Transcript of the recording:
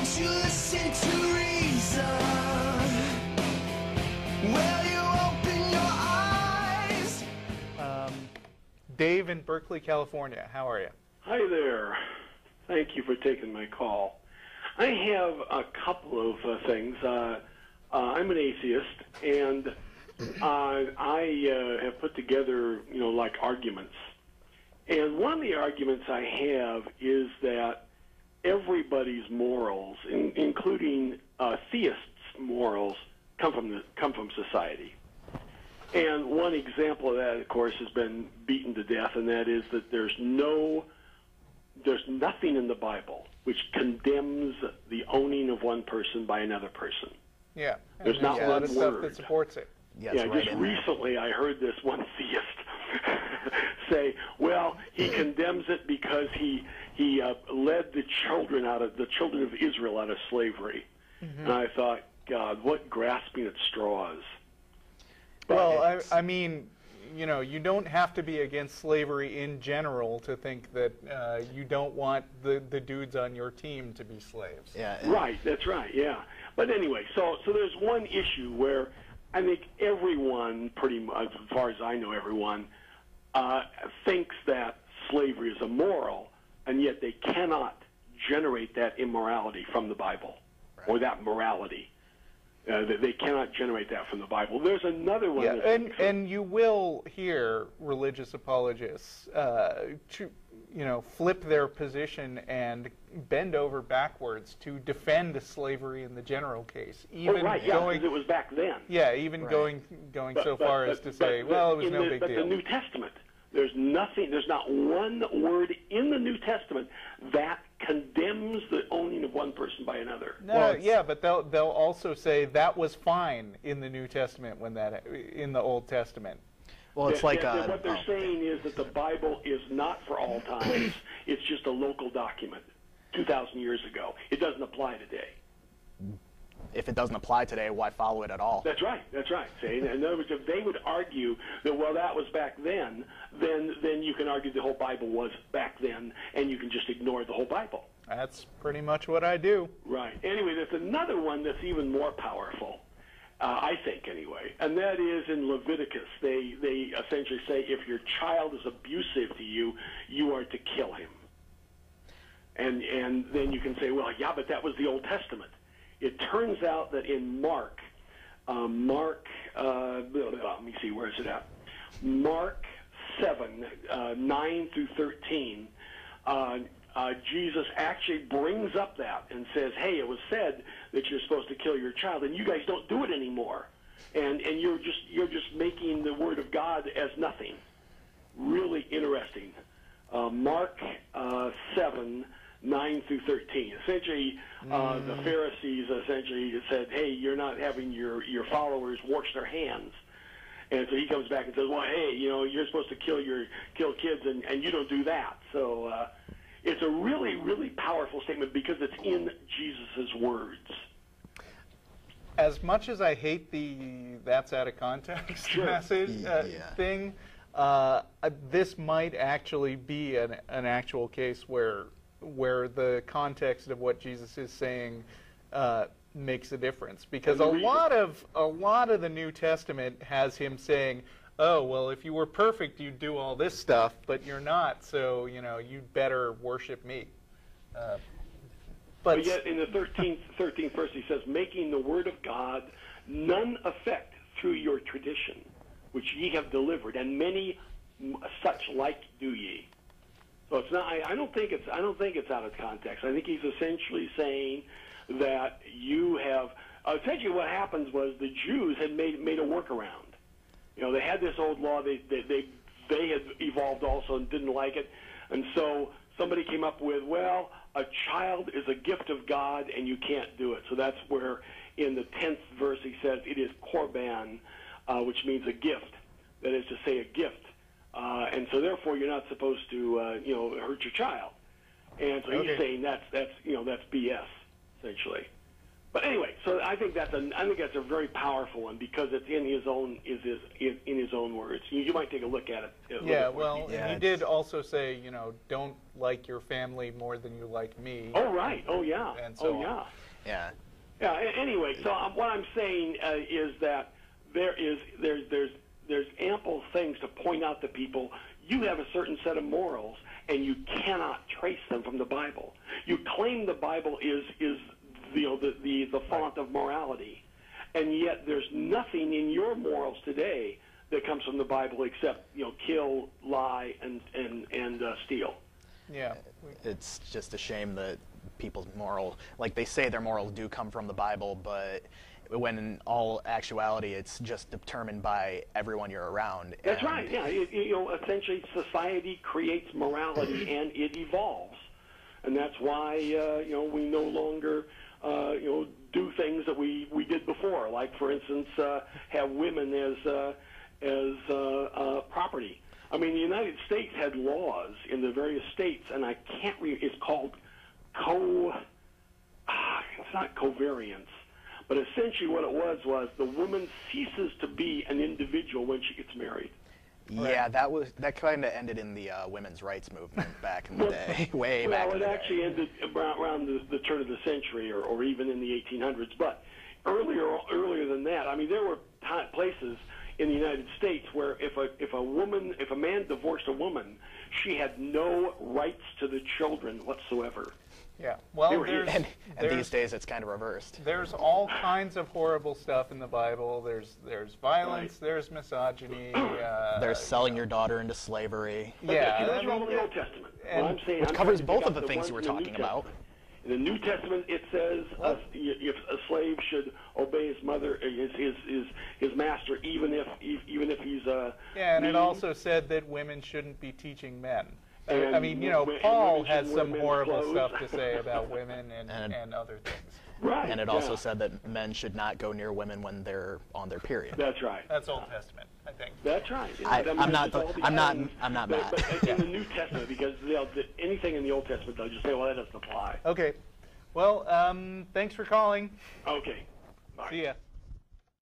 Won't you listen to reason? Will you open your eyes? Dave in Berkeley, California. How are you? Hi there. Thank you for taking my call. I have a couple of things. I'm an atheist, and I have put together, like arguments. And one of the arguments I have is that everybody's morals, including theists' morals, come from society. And one example of that, of course, has been beaten to death, and that is that there's nothing in the Bible which condemns the owning of one person by another person. Yeah. There's not a lot one of stuff word that supports it. Yeah, just recently I heard this one theist say, well, he condemns it because he led the children of Israel out of slavery. Mm-hmm. And I thought, God, what grasping at straws. But well, I mean, you don't have to be against slavery in general to think that you don't want the dudes on your team to be slaves. Yeah. Right, that's right, yeah. But anyway, so there's one issue where I think everyone, pretty much, as far as I know everyone, thinks that slavery is immoral, and yet they cannot generate that immorality from the Bible, right, or that morality. They cannot generate that from the Bible. There's another one. Yeah, and you will hear religious apologists, flip their position and bend over backwards to defend slavery in the general case. Even right, yeah, because it was back then. Yeah, even right, going so far as to say, well, it was no big deal. But the New Testament, there's not one word in the New Testament that condemns the owning of one person by another. No, well, yeah, but they'll also say that was fine in the New Testament in the Old Testament. Well, it's like what they're saying is that the Bible is not for all times. It's just a local document 2,000 years ago. It doesn't apply today. If it doesn't apply today, why follow it at all? That's right. That's right. See, in other words, if they would argue that, well, that was back then you can argue the whole Bible was back then, and you can just ignore the whole Bible. That's pretty much what I do. Right. Anyway, there's another one that's even more powerful, I think, anyway, and that is in Leviticus. They essentially say if your child is abusive to you, you are to kill him. And then you can say, well, yeah, but that was the Old Testament. It turns out that in Mark, let me see, where is it at? Mark 7, 9 through 13, Jesus actually brings up that and says, hey, it was said that you're supposed to kill your child, and you guys don't do it anymore. And you're just making the Word of God as nothing. Really interesting. Mark 7, 9 through 13. Essentially, the Pharisees essentially said, hey, you're not having your followers wash their hands. And so he comes back and says, well, hey, you're supposed to kill kids, and you don't do that. So it's a really, really powerful statement because it's in Jesus' words. As much as I hate the that's out of context sure, message thing, this might actually be an actual case where the context of what Jesus is saying makes a difference, because a lot of the New Testament has him saying, oh, well, if you were perfect, you'd do all this stuff, but you're not, so you'd better worship me. But yet in the 13th verse he says, making the word of God none effect through your tradition, which ye have delivered, and many such like do ye. So it's not. I don't think it's out of context. I think he's essentially saying that you have. Essentially, what happens was the Jews had made a workaround. They had this old law. They had evolved also and didn't like it, and so somebody came up with, well, a child is a gift of God, and you can't do it. So that's where in the 10th verse he says it is korban, which means a gift. That is to say, a gift. And so therefore you're not supposed to hurt your child. And so he's saying that's BS essentially. But anyway, so I think that's a very powerful one because it's in his own in his own words. You might take a look at it. Yeah, well, he did also say, don't like your family more than you like me. Oh right. Oh yeah. And so yeah. Yeah. Yeah. Anyway, so what I'm saying is that there's ample things to point out to people. You have a certain set of morals, and you cannot trace them from the Bible. You claim the Bible is the font of morality, and yet there's nothing in your morals today that comes from the Bible except kill, lie, and steal. Yeah, it's just a shame that people's like they say their morals do come from the Bible, but when in all actuality it's just determined by everyone you're around. That's right. Yeah, essentially society creates morality and it evolves, and that's why we no longer do things that we did before, like for instance have women as property. I mean, the United States had laws in the various states, and I can't read. It's called it's not covariance, but essentially what it was the woman ceases to be an individual when she gets married. Yeah, that kind of ended in the women's rights movement back in the day, way back in the day. Well, it actually ended around the turn of the century, or even in the 1800s. But earlier than that, I mean, there were places in the United States where if a man divorced a woman, she had no rights to the children whatsoever. Yeah, well, and these days it's kind of reversed. There's all kinds of horrible stuff in the Bible. There's violence. Right. There's misogyny. There's selling your daughter into slavery. Yeah, those are all in the Old Testament. Which covers both of the things you were talking about. In the New Testament, it says if a slave should obey his mother, his master, even if he's yeah, and it also said that women shouldn't be teaching men. I mean, Paul has some horrible stuff to say about women and other things. Right. And it also said that men should not go near women when they're on their period. That's right. That's Old Testament, I think. That's right. I'm not mad. But in the New Testament, because anything in the Old Testament, they'll just say, well, that doesn't apply. Okay. Well, thanks for calling. Okay. Bye. See ya.